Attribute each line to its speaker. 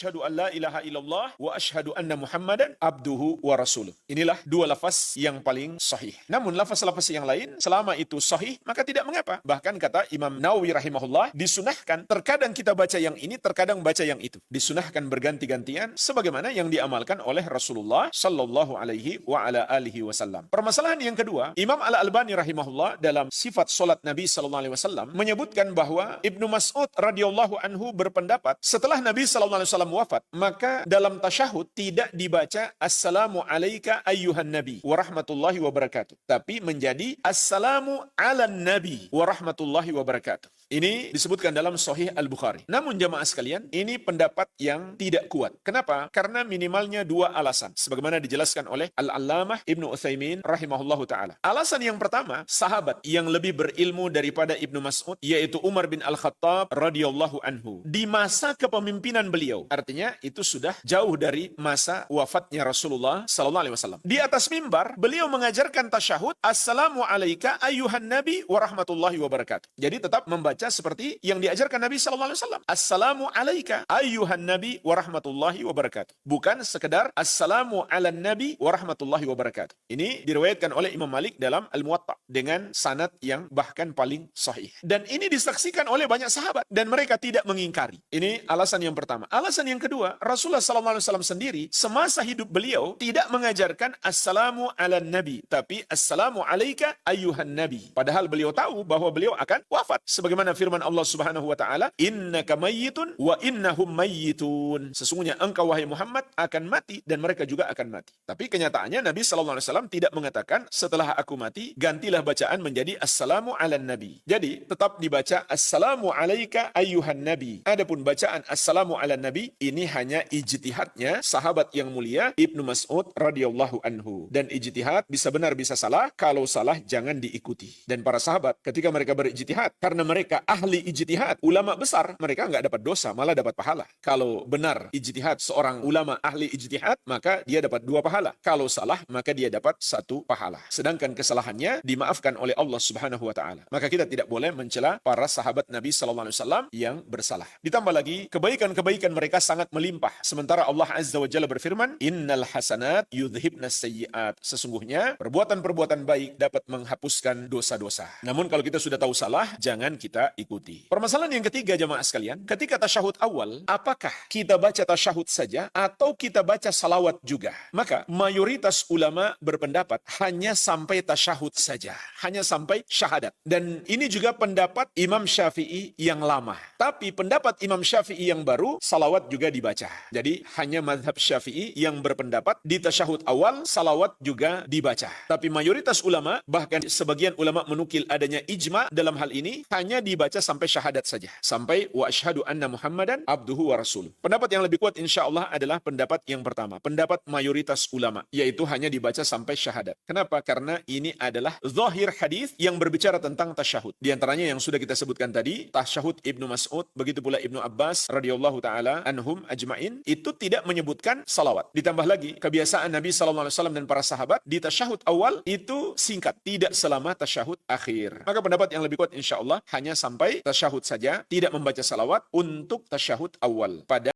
Speaker 1: Asyhadu an la ilaha illallah wa asyhadu anna Muhammadan abduhu wa rasuluh. Inilah dua lafaz yang paling sahih. Namun lafaz-lafaz yang lain selama itu sahih maka tidak mengapa. Bahkan kata Imam Nawawi rahimahullah, disunahkan terkadang kita baca yang ini, terkadang baca yang itu. Disunahkan berganti-gantian sebagaimana yang diamalkan oleh Rasulullah sallallahu alaihi wa ala alihi wasallam. Permasalahan yang kedua, Imam Al-Albani rahimahullah dalam sifat salat Nabi sallallahu alaihi wasallam menyebutkan bahwa Ibnu Mas'ud radhiyallahu anhu berpendapat setelah Nabi sallallahu alaihi wasallam wafat, maka dalam tasyahud tidak dibaca Assalamu alayka ayyuhan nabi wa rahmatullahi wa barakatuh, tapi menjadi Assalamu ala nabi wa rahmatullahi wa barakatuh. Ini disebutkan dalam Sahih Al-Bukhari. Namun jamaah sekalian, ini pendapat yang tidak kuat. Kenapa? Karena minimalnya dua alasan. Sebagaimana dijelaskan oleh Al-Allamah Ibnu Utsaimin rahimahullahu ta'ala. Alasan yang pertama, sahabat yang lebih berilmu daripada Ibnu Mas'ud, yaitu Umar bin Al-Khattab radhiyallahu anhu. Di masa kepemimpinan beliau, artinya itu sudah jauh dari masa wafatnya Rasulullah sallallahu alaihi wasallam. Di atas mimbar, beliau mengajarkan tasyahud, Assalamu alayka ayyuhan nabi wa rahmatullahi wa barakatuh. Jadi tetap membaca seperti yang diajarkan Nabi sallallahu alaihi wasallam. Assalamu alayka ayyuhan nabi wa rahmatullahi wa barakatuh. Bukan sekedar Assalamu ala nabi wa rahmatullahi wa barakatuh. Ini diriwayatkan oleh Imam Malik dalam Al-Muwatta dengan sanad yang bahkan paling sahih. Dan ini disaksikan oleh banyak sahabat dan mereka tidak mengingkari. Ini alasan yang pertama. Alasan yang kedua, Rasulullah sallallahu alaihi wasallam sendiri semasa hidup beliau tidak mengajarkan Assalamu ala nabi, tapi Assalamu alayka ayyuhan nabi. Padahal beliau tahu bahwa beliau akan wafat. Sebagaimana firman Allah Subhanahu wa taala, innaka mayyitun wa innahum mayyitun. Sesungguhnya engkau wahai Muhammad akan mati dan mereka juga akan mati. Tapi kenyataannya Nabi sallallahu alaihi wasallam tidak mengatakan setelah aku mati gantilah bacaan menjadi Assalamu ala nabi. Jadi tetap dibaca Assalamu alayka ayyuhan nabi. Adapun bacaan Assalamu ala nabi ini hanya ijtihadnya sahabat yang mulia Ibnu Mas'ud radhiyallahu anhu. Dan ijtihad bisa benar bisa salah, kalau salah jangan diikuti. Dan para sahabat ketika mereka berijtihad, karena mereka ahli ijtihad, ulama besar, mereka nggak dapat dosa, malah dapat pahala. Kalau benar ijtihad seorang ulama ahli ijtihad, maka dia dapat 2 pahala. Kalau salah, maka dia dapat 1 pahala. Sedangkan kesalahannya dimaafkan oleh Allah Subhanahu wa taala. Maka kita tidak boleh mencela para sahabat Nabi sallallahu alaihi wasallam yang bersalah. Ditambah lagi, kebaikan-kebaikan mereka sangat melimpah. Sementara Allah Azza wa Jalla berfirman, Innal hasanat yudhibnas sayyiat. Sesungguhnya perbuatan-perbuatan baik dapat menghapuskan dosa-dosa. Namun kalau kita sudah tahu salah, jangan kita ikuti. Permasalahan yang ketiga jamaah sekalian, ketika tasyahud awal, apakah kita baca tasyahud saja atau kita baca salawat juga? Maka mayoritas ulama berpendapat hanya sampai tasyahud saja, hanya sampai syahadat. Dan ini juga pendapat Imam Syafi'i yang lama. Tapi pendapat Imam Syafi'i yang baru, salawat juga dibaca. Jadi hanya mazhab Syafi'i yang berpendapat di tasyahud awal, salawat juga dibaca. Tapi mayoritas ulama, bahkan sebagian ulama menukil adanya ijma dalam hal ini, hanya dibaca sampai syahadat saja. Sampai wa asyhadu anna Muhammadan abduhu wa rasuluh. Pendapat yang lebih kuat insyaallah adalah pendapat yang pertama. Pendapat mayoritas ulama, yaitu hanya dibaca sampai syahadat. Kenapa? Karena ini adalah zahir hadis yang berbicara tentang tasyahud. Di antaranya yang sudah kita sebutkan tadi, tasyahud Ibnu Mas'ud, begitu pula Ibnu Abbas radhiyallahu taala anhum ajmain, itu tidak menyebutkan salawat. Ditambah lagi, kebiasaan Nabi sallallahu alaihi wasallam dan para sahabat di tasyahud awal itu singkat, tidak selama tasyahud akhir. Maka pendapat yang lebih kuat insyaallah hanya sampai tasyahud saja, tidak membaca salawat untuk tasyahud awal. Pada